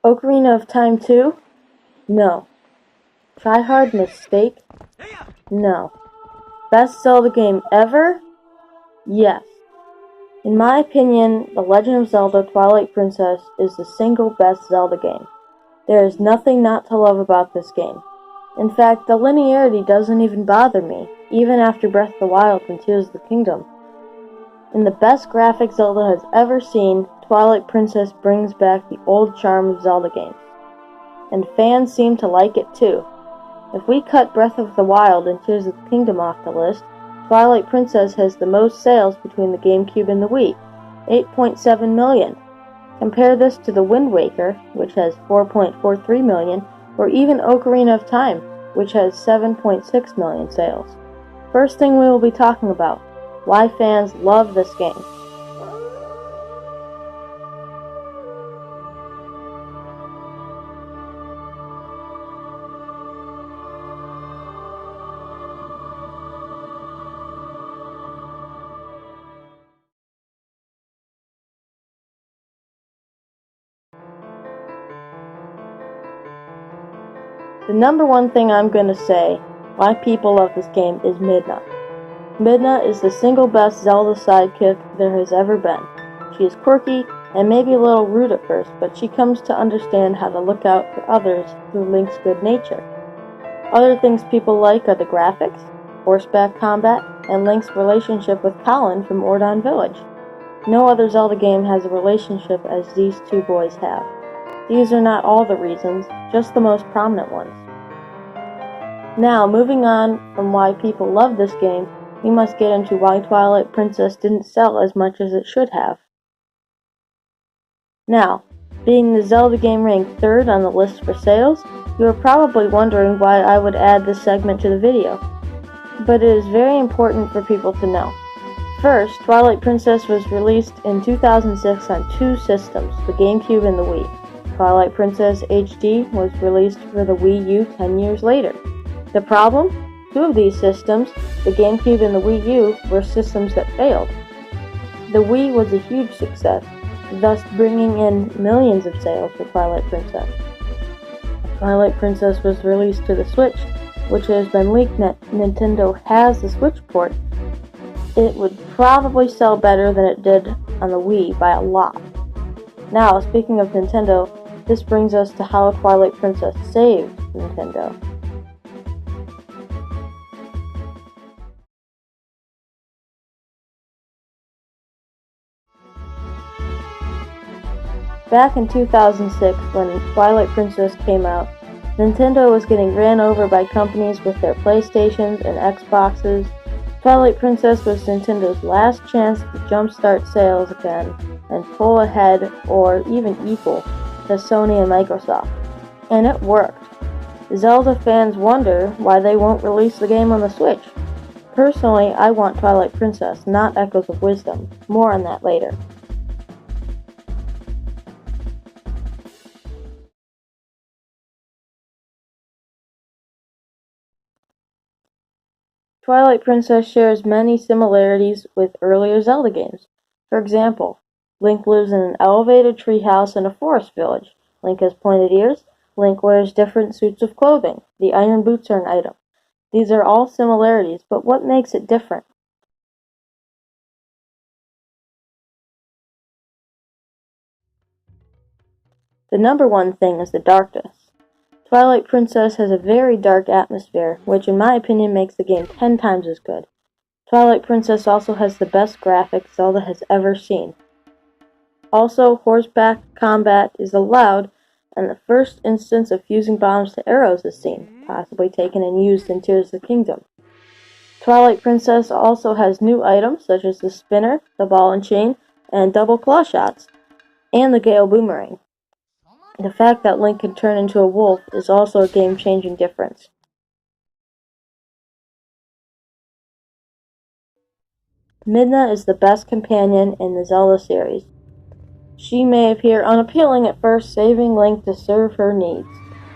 Ocarina of Time 2? No. Try hard mistake? No. Best Zelda game ever? Yes. In my opinion, The Legend of Zelda Twilight Princess is the single best Zelda game. There is nothing not to love about this game. In fact, the linearity doesn't even bother me, even after Breath of the Wild and Tears of the Kingdom. In the best graphics Zelda has ever seen, Twilight Princess brings back the old charm of Zelda games. And fans seem to like it too. If we cut Breath of the Wild and Tears of the Kingdom off the list, Twilight Princess has the most sales between the GameCube and the Wii, 8.7 million. Compare this to the Wind Waker, which has 4.43 million, or even Ocarina of Time, which has 7.6 million sales. First thing we will be talking about, why fans love this game. The number one thing I'm going to say why people love this game is Midna. Midna is the single best Zelda sidekick there has ever been. She is quirky and maybe a little rude at first, but she comes to understand how to look out for others through Link's good nature. Other things people like are the graphics, horseback combat, and Link's relationship with Colin from Ordon Village. No other Zelda game has a relationship as these two boys have. These are not all the reasons, just the most prominent ones. Now, moving on from why people love this game, we must get into why Twilight Princess didn't sell as much as it should have. Now, being the Zelda game ranked third on the list for sales, you are probably wondering why I would add this segment to the video. But it is very important for people to know. First, Twilight Princess was released in 2006 on two systems, the GameCube and the Wii. Twilight Princess HD was released for the Wii U 10 years later. The problem? Two of these systems, the GameCube and the Wii U, were systems that failed. The Wii was a huge success, thus bringing in millions of sales for Twilight Princess. Twilight Princess was released to the Switch, which has been leaked that Nintendo has the Switch port. It would probably sell better than it did on the Wii by a lot. Now, speaking of Nintendo, this brings us to how Twilight Princess saved Nintendo. Back in 2006, when Twilight Princess came out, Nintendo was getting ran over by companies with their PlayStations and Xboxes. Twilight Princess was Nintendo's last chance to jumpstart sales again and pull ahead or even equal to Sony and Microsoft. And it worked. Zelda fans wonder why they won't release the game on the Switch. Personally, I want Twilight Princess, not Echoes of Wisdom. More on that later. Twilight Princess shares many similarities with earlier Zelda games. For example, Link lives in an elevated treehouse in a forest village. Link has pointed ears. Link wears different suits of clothing. The iron boots are an item. These are all similarities, but what makes it different? The number one thing is the darkness. Twilight Princess has a very dark atmosphere, which in my opinion makes the game 10 times as good. Twilight Princess also has the best graphics Zelda has ever seen. Also, horseback combat is allowed, and the first instance of fusing bombs to arrows is seen, possibly taken and used in Tears of the Kingdom. Twilight Princess also has new items such as the spinner, the ball and chain, and double claw shots, and the Gale Boomerang. The fact that Link can turn into a wolf is also a game-changing difference. Midna is the best companion in the Zelda series. She may appear unappealing at first, saving Link to serve her needs.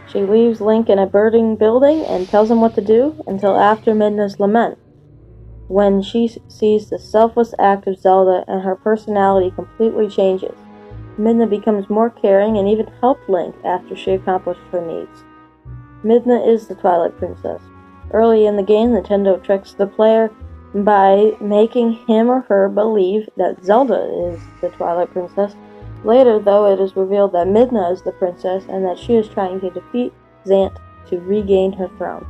She leaves Link in a burning building and tells him what to do until after Midna's lament, when she sees the selfless act of Zelda and her personality completely changes. Midna becomes more caring and even helps Link after she accomplishes her needs. Midna is the Twilight Princess. Early in the game, Nintendo tricks the player by making him or her believe that Zelda is the Twilight Princess. Later, though, it is revealed that Midna is the princess and that she is trying to defeat Zant to regain her throne.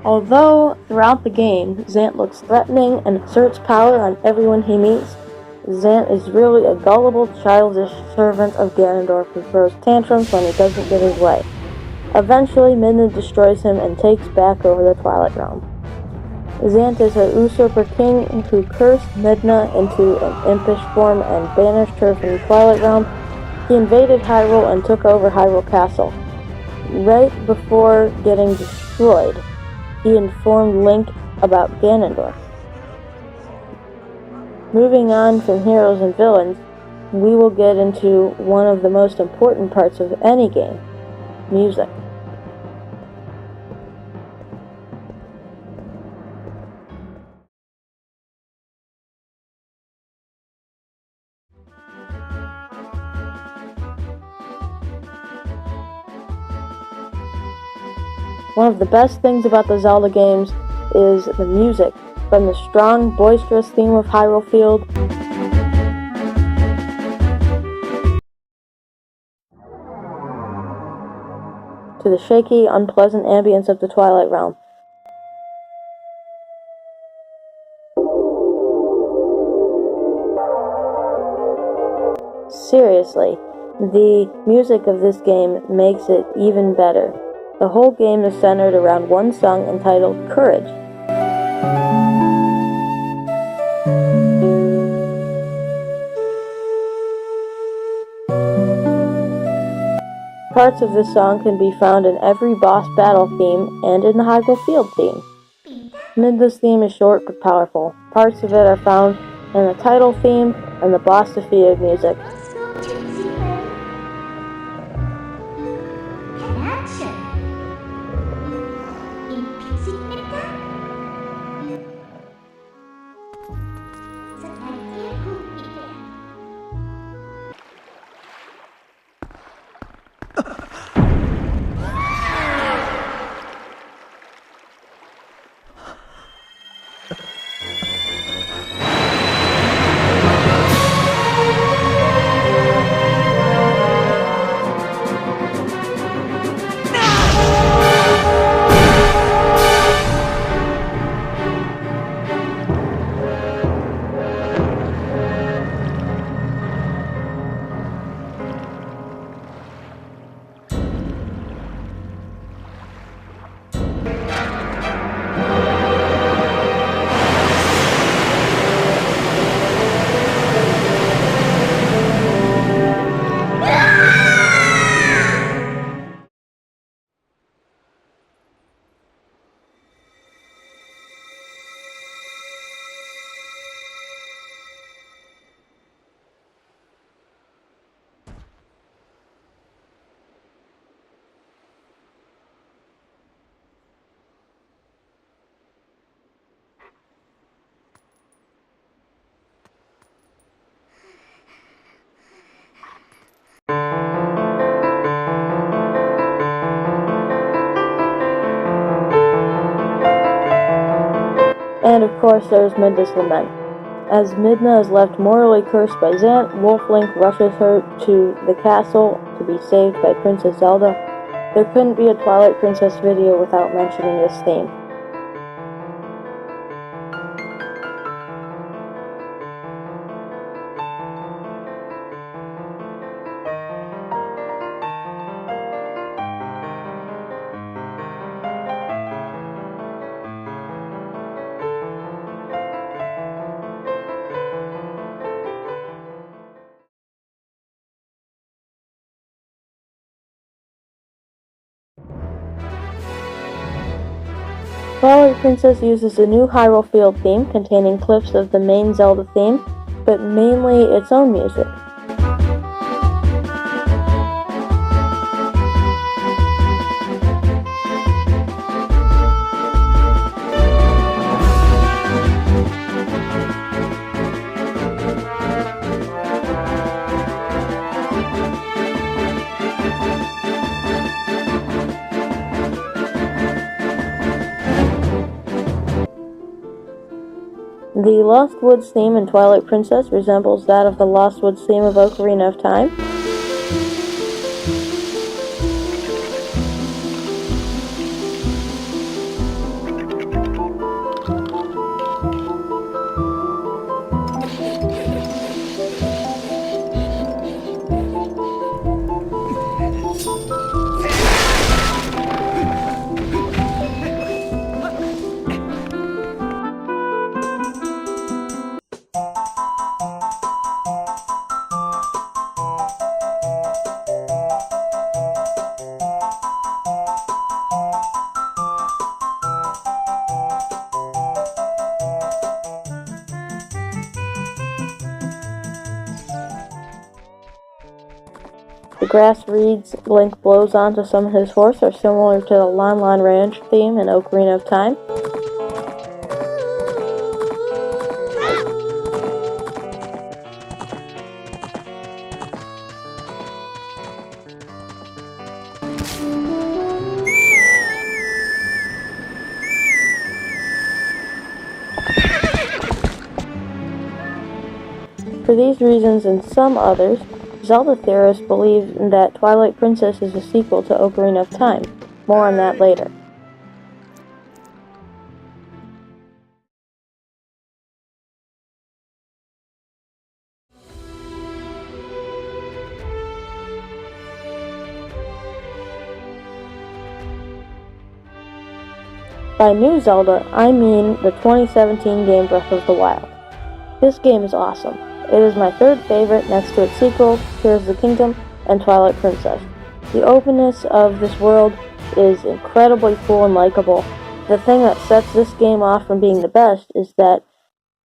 Although, throughout the game, Zant looks threatening and exerts power on everyone he meets, Zant is really a gullible, childish servant of Ganondorf who throws tantrums when he doesn't get his way. Eventually, Midna destroys him and takes back over the Twilight Realm. Zant is a usurper king who cursed Midna into an impish form and banished her from the Twilight Realm. He invaded Hyrule and took over Hyrule Castle. Right before getting destroyed, he informed Link about Ganondorf. Moving on from heroes and villains, we will get into one of the most important parts of any game, music. One of the best things about the Zelda games is the music, from the strong, boisterous theme of Hyrule Field to the shaky, unpleasant ambience of the Twilight Realm. Seriously, the music of this game makes it even better. The whole game is centered around one song entitled Courage. Parts of this song can be found in every boss battle theme and in the Hyrule Field theme. Midna's theme is short but powerful. Parts of it are found in the title theme and the boss defeated music. And of course there's Midna's lament. As Midna is left morally cursed by Zant, Wolf Link rushes her to the castle to be saved by Princess Zelda. There couldn't be a Twilight Princess video without mentioning this theme. Twilight Princess uses a new Hyrule Field theme containing clips of the main Zelda theme, but mainly its own music. The Lost Woods theme in Twilight Princess resembles that of the Lost Woods theme of Ocarina of Time. The grass reeds Link blows onto some of his horse are similar to the Lon Lon Ranch theme in Ocarina of Time. For these reasons and some others, Zelda theorists believe that Twilight Princess is a sequel to Ocarina of Time. More on that later. By New Zelda, I mean the 2017 game Breath of the Wild. This game is awesome. It is my third favorite next to its sequels, Tears of the Kingdom and Twilight Princess. The openness of this world is incredibly cool and likable. The thing that sets this game off from being the best is that,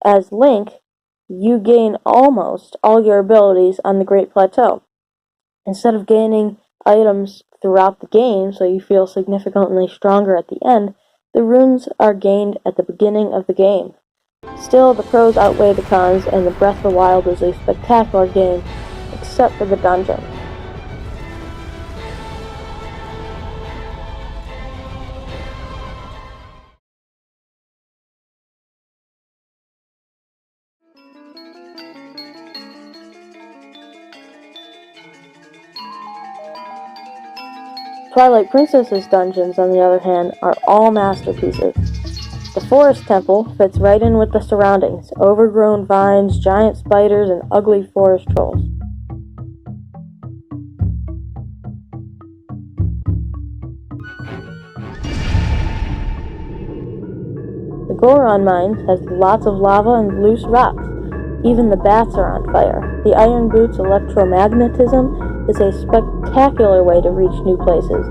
as Link, you gain almost all your abilities on the Great Plateau. Instead of gaining items throughout the game so you feel significantly stronger at the end, the runes are gained at the beginning of the game. Still, the pros outweigh the cons, and the Breath of the Wild is a spectacular game, except for the dungeon. Twilight Princess's dungeons, on the other hand, are all masterpieces. The Forest Temple fits right in with the surroundings: overgrown vines, giant spiders, and ugly forest trolls. The Goron Mines has lots of lava and loose rocks. Even the bats are on fire. The Iron Boots' electromagnetism is a spectacular way to reach new places.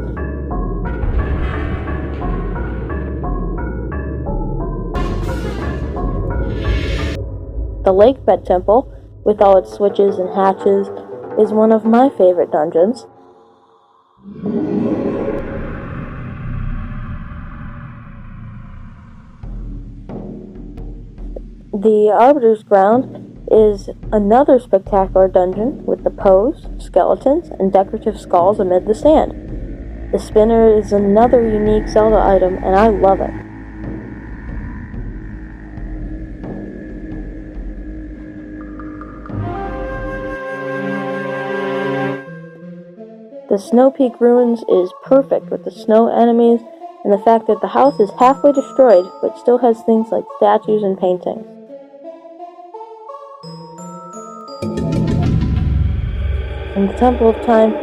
The Lakebed Temple, with all its switches and hatches, is one of my favorite dungeons. The Arbiter's Ground is another spectacular dungeon with the Poes, skeletons, and decorative skulls amid the sand. The spinner is another unique Zelda item, and I love it. The Snow Peak Ruins is perfect with the snow enemies and the fact that the house is halfway destroyed but still has things like statues and paintings. And the Temple of Time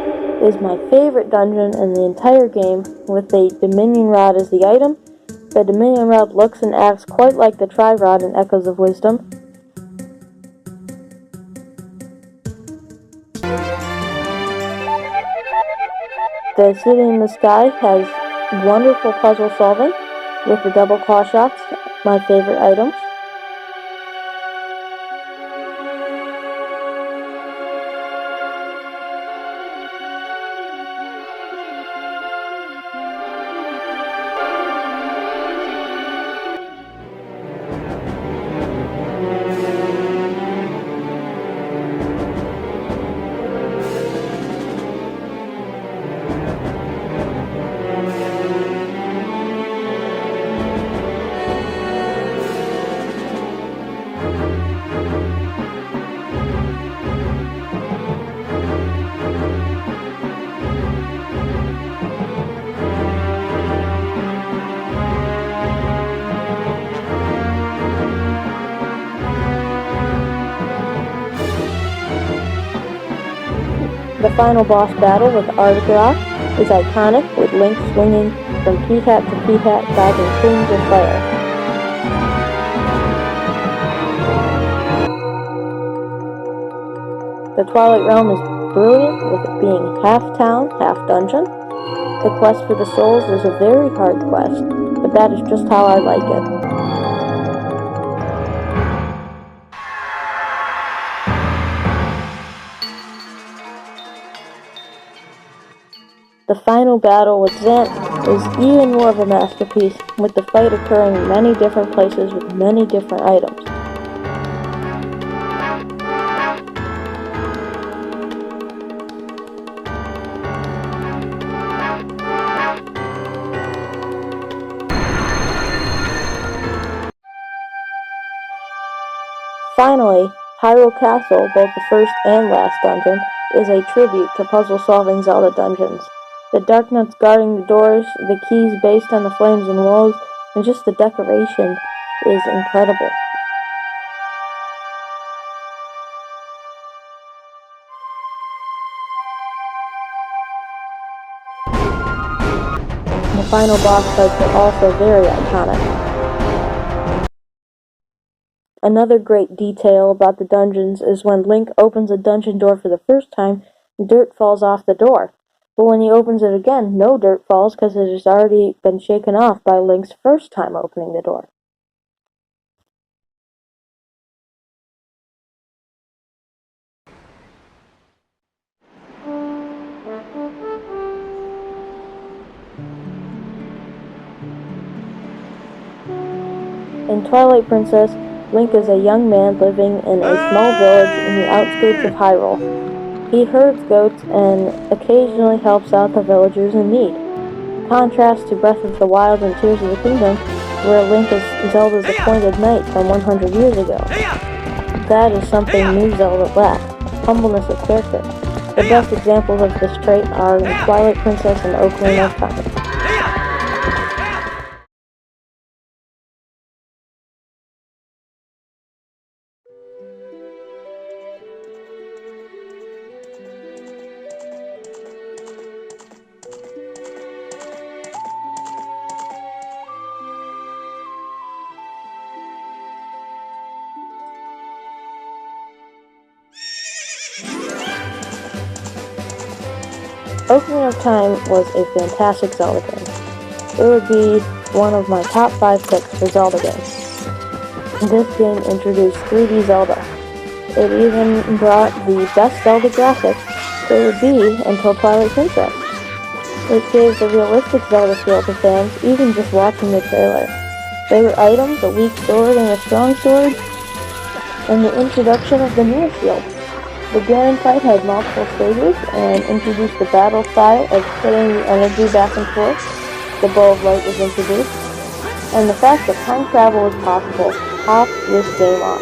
is my favorite dungeon in the entire game, with the Dominion Rod as the item. The Dominion Rod looks and acts quite like the Tri-Rod in Echoes of Wisdom. The City in the Sky has wonderful puzzle solving, with the double claw shots, my favorite items. The final boss battle with Artirock is iconic, with Link swinging from P-hat to P-hat, dodging plumes of fire. The Twilight Realm is brilliant, with it being half town, half dungeon. The quest for the souls is a very hard quest, but that is just how I like it. The final battle with Zant is even more of a masterpiece, with the fight occurring in many different places with many different items. Finally, Hyrule Castle, both the first and last dungeon, is a tribute to puzzle-solving Zelda dungeons. The dark nuts guarding the doors, the keys based on the flames and walls, and just the decoration is incredible. The final boss fights are also very iconic. Another great detail about the dungeons is when Link opens a dungeon door for the first time, dirt falls off the door. But when he opens it again, no dirt falls because it has already been shaken off by Link's first time opening the door. In Twilight Princess, Link is a young man living in a small village in the outskirts of Hyrule. He herds goats and occasionally helps out the villagers in need. Contrast to Breath of the Wild and Tears of the Kingdom, where Link is Zelda's appointed knight from 100 years ago. That is something New Zelda lacks: humbleness of character. The best examples of this trait are in Twilight Princess and Ocarina of Time. Ocarina of Time was a fantastic Zelda game. It would be one of my top 5 picks for Zelda games. This game introduced 3D Zelda. It even brought the best Zelda graphics there would be until Twilight Princess. It gave the realistic Zelda feel to fans, even just watching the trailer. Favorite items: a weak sword and a strong sword, and the introduction of the mirror shield. The Ganon fight had multiple stages and introduced the battle style of putting the energy back and forth. The Bow of Light was introduced, and the fact that time travel is possible topped this game off.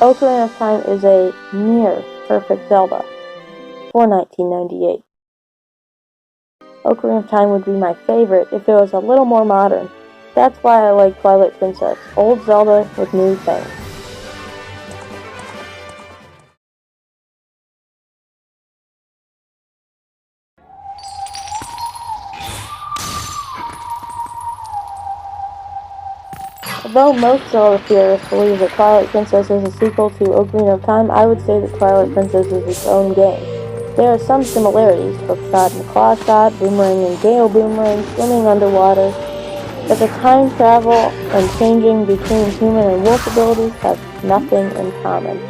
Ocarina of Time is a near perfect Zelda for 1998. Ocarina of Time would be my favorite if it was a little more modern. That's why I like Twilight Princess, old Zelda with new things. Although most Zelda theorists believe that Twilight Princess is a sequel to Ocarina of Time, I would say that Twilight Princess is its own game. There are some similarities: hook shot and claw shot, boomerang and gale boomerang, swimming underwater, but the time travel and changing between human and wolf abilities have nothing in common.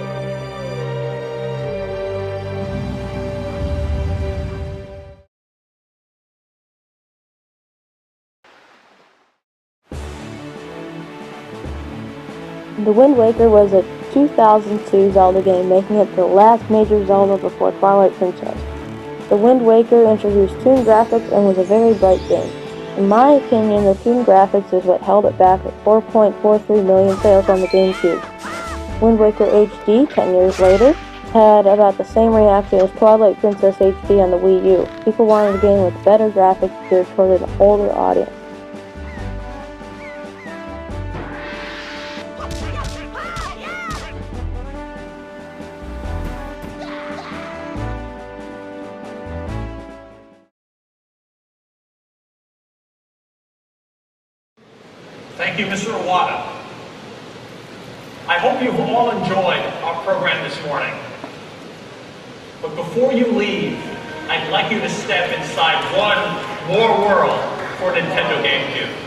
The Wind Waker was a 2002 Zelda game, making it the last major Zelda before Twilight Princess. The Wind Waker introduced toon graphics and was a very bright game. In my opinion, the toon graphics is what held it back at 4.43 million sales on the GameCube. Wind Waker HD, 10 years later, had about the same reaction as Twilight Princess HD on the Wii U. People wanted a game with better graphics geared toward an older audience. Thank you, Mr. Iwata. I hope you've all enjoyed our program this morning. But before you leave, I'd like you to step inside one more world for Nintendo GameCube.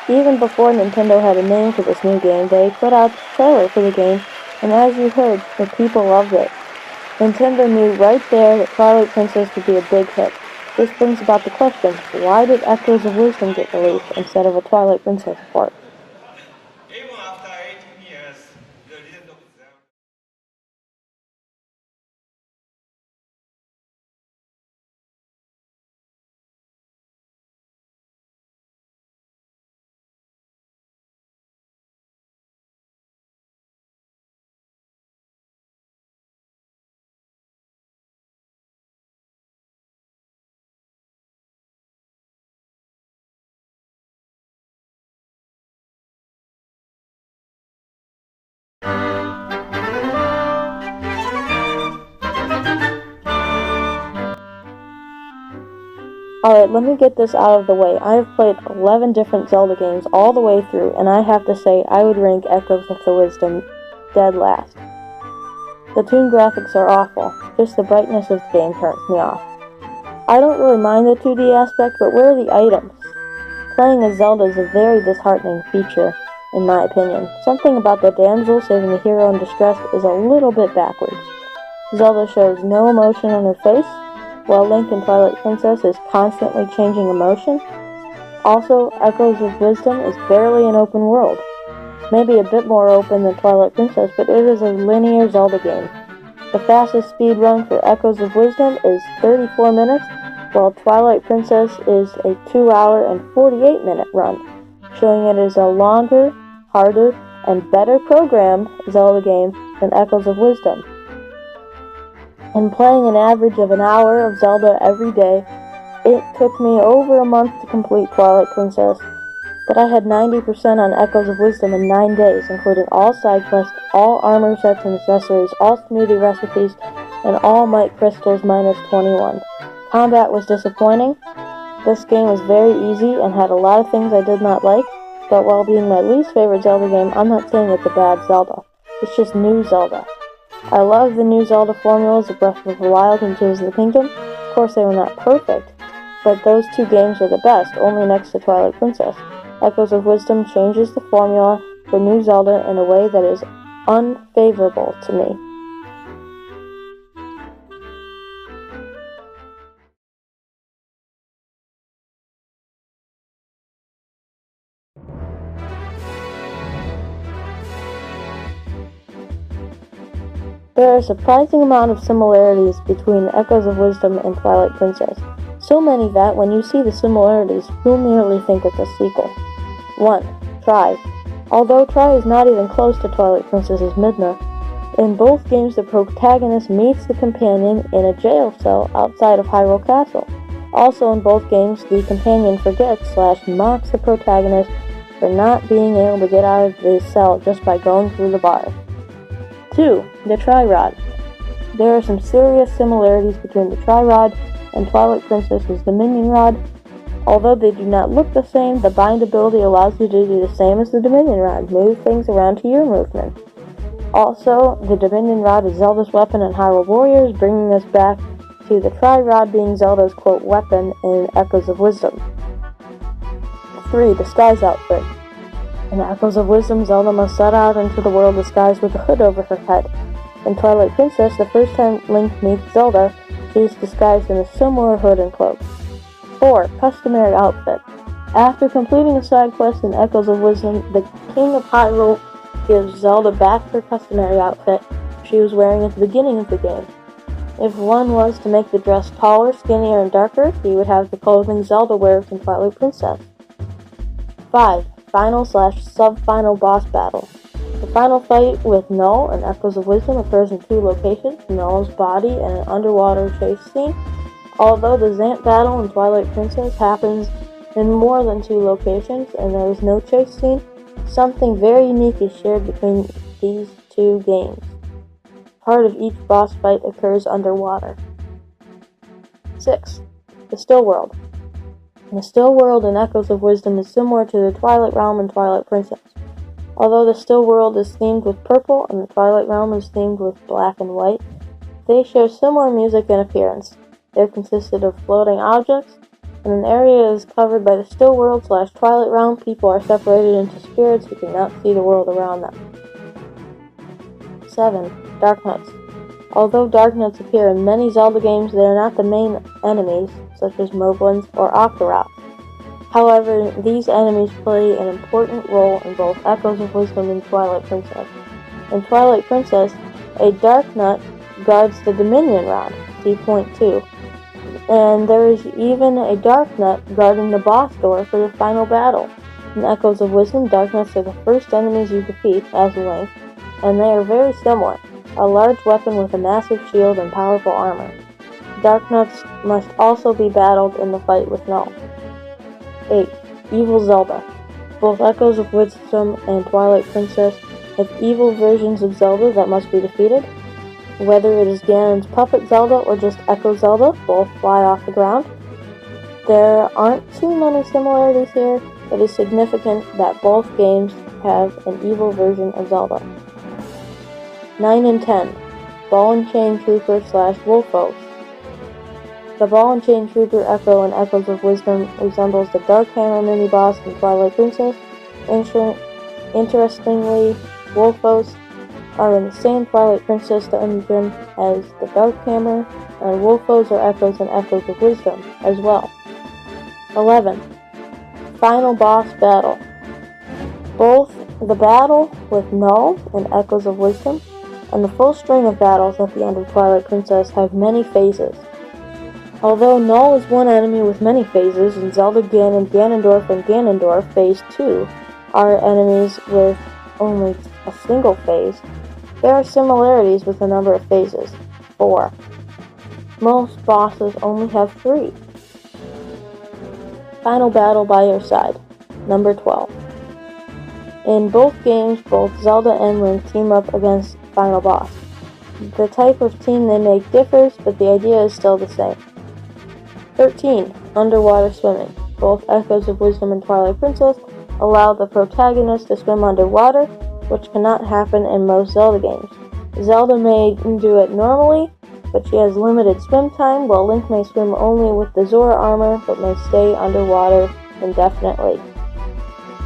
Even before Nintendo had a name for this new game, they put out the trailer for the game, and as you heard, the people loved it. Nintendo knew right there that Twilight Princess would be a big hit. This brings about the question, why did Echoes of Wisdom get released instead of a Twilight Princess port? Even after 18 years, the Legend of Zelda. Alright, let me get this out of the way. I have played 11 different Zelda games all the way through, and I have to say I would rank Echoes of the Wisdom dead last. The toon graphics are awful, just the brightness of the game turns me off. I don't really mind the 2D aspect, but where are the items? Playing as Zelda is a very disheartening feature, in my opinion. Something about the damsel saving the hero in distress is a little bit backwards. Zelda shows no emotion on her face, while Link in Twilight Princess is constantly changing emotion. Also, Echoes of Wisdom is barely an open world. Maybe a bit more open than Twilight Princess, but it is a linear Zelda game. The fastest speed run for Echoes of Wisdom is 34 minutes, while Twilight Princess is a 2-hour and 48-minute run, showing it is a longer, harder, and better programmed Zelda game than Echoes of Wisdom. And playing an average of an hour of Zelda every day, it took me over a month to complete Twilight Princess, but I had 90% on Echoes of Wisdom in 9 days, including all side quests, all armor sets and accessories, all smoothie recipes, and all might crystals minus 21. Combat was disappointing. This game was very easy and had a lot of things I did not like, but while being my least favorite Zelda game, I'm not saying it's a bad Zelda. It's just new Zelda. I love the new Zelda formulas of Breath of the Wild and Tears of the Kingdom. Of course, they were not perfect, but those two games are the best, only next to Twilight Princess. Echoes of Wisdom changes the formula for new Zelda in a way that is unfavorable to me. There are a surprising amount of similarities between Echoes of Wisdom and Twilight Princess. So many that, when you see the similarities, you'll nearly think it's a sequel. 1. Tri. Although Tri is not even close to Twilight Princess's Midna, in both games the protagonist meets the companion in a jail cell outside of Hyrule Castle. Also in both games, the companion forgets/mocks the protagonist for not being able to get out of the cell just by going through the bars. 2. The Tri-Rod. There are some serious similarities between the Tri-Rod and Twilight Princess's Dominion Rod. Although they do not look the same, the bind ability allows you to do the same as the Dominion Rod, move things around to your movement. Also, the Dominion Rod is Zelda's weapon in Hyrule Warriors, bringing us back to the Tri-Rod being Zelda's, quote, weapon in Echoes of Wisdom. 3. Disguise outfit. In Echoes of Wisdom, Zelda must set out into the world disguised with a hood over her head. In Twilight Princess, the first time Link meets Zelda, she is disguised in a similar hood and cloak. 4. Customary outfit. After completing a side quest in Echoes of Wisdom, the King of Hyrule gives Zelda back her customary outfit she was wearing at the beginning of the game. If one was to make the dress taller, skinnier, and darker, he would have the clothing Zelda wears in Twilight Princess. 5. Final/sub-final boss battle. The final fight with Null in Echoes of Wisdom occurs in 2 locations, Null's body and an underwater chase scene. Although the Zant battle in Twilight Princess happens in more than 2 locations and there is no chase scene, something very unique is shared between these 2 games. Part of each boss fight occurs underwater. 6. The Still World. The Still World in Echoes of Wisdom is similar to the Twilight Realm in Twilight Princess. Although the Still World is themed with purple and the Twilight Realm is themed with black and white, they share similar music and appearance. They're consisted of floating objects. When an area is covered by the Still World/Twilight Realm, people are separated into spirits who cannot see the world around them. 7. Darknuts. Although Darknuts appear in many Zelda games, they are not the main enemies, such as Moblins or Octoroks. However, these enemies play an important role in both Echoes of Wisdom and Twilight Princess. In Twilight Princess, a Darknut guards the Dominion Rod, see point 2. And there is even a Darknut guarding the boss door for the final battle. In Echoes of Wisdom, Darknuts are the first enemies you defeat as Link, and they are very similar, a large weapon with a massive shield and powerful armor. Darknuts must also be battled in the fight with Null. 8. Evil Zelda. Both Echoes of Wisdom and Twilight Princess have evil versions of Zelda that must be defeated. Whether it is Ganon's puppet Zelda or just Echo Zelda, both fly off the ground. There aren't too many similarities here. It is significant that both games have an evil version of Zelda. 9 and 10. Ball and Chain Trooper/Wolfos. The Ball and Chain Trooper Echo in Echoes of Wisdom resembles the Dark Hammer mini-boss in Twilight Princess. Interestingly, Wolfos are in the same Twilight Princess dungeon as the Dark Hammer, and Wolfos are echoes in Echoes of Wisdom as well. 11. Final Boss Battle. Both the battle with Null in Echoes of Wisdom and the full string of battles at the end of Twilight Princess have many phases. Although Null is one enemy with many phases, and Zelda, Ganon, Ganondorf, and Ganondorf Phase 2 are enemies with only a single phase, there are similarities with the number of phases, 4. Most bosses only have 3. Final Battle by Your Side, number 12. In both games, both Zelda and Link team up against the final boss. The type of team they make differs, but the idea is still the same. 13. Underwater Swimming. Both Echoes of Wisdom and Twilight Princess allow the protagonist to swim underwater, which cannot happen in most Zelda games. Zelda may do it normally, but she has limited swim time, while Link may swim only with the Zora armor, but may stay underwater indefinitely.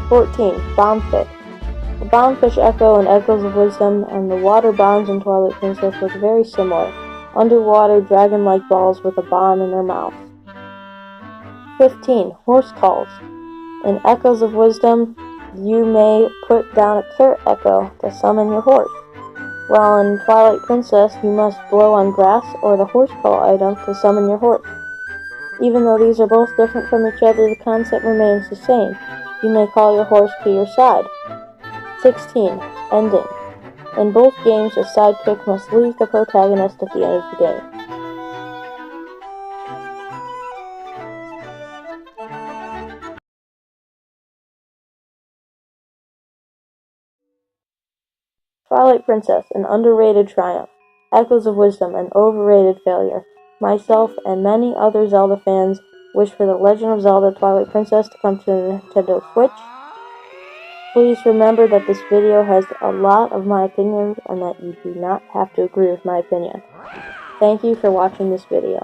14. Bombfish. The Bombfish Echo in Echoes of Wisdom and the water bombs in Twilight Princess look very similar. Underwater, dragon-like balls with a bomb in their mouth. 15. Horse Calls. In Echoes of Wisdom, you may put down a carrot echo to summon your horse, while in Twilight Princess you must blow on grass or the horse call item to summon your horse. Even though these are both different from each other, the concept remains the same. You may call your horse to your side. 16. Ending. In both games, a sidekick must leave the protagonist at the end of the game. Twilight Princess, an underrated triumph. Echoes of Wisdom, an overrated failure. Myself and many other Zelda fans wish for the Legend of Zelda Twilight Princess to come to the Nintendo Switch. Please remember that this video has a lot of my opinions and that you do not have to agree with my opinion. Thank you for watching this video.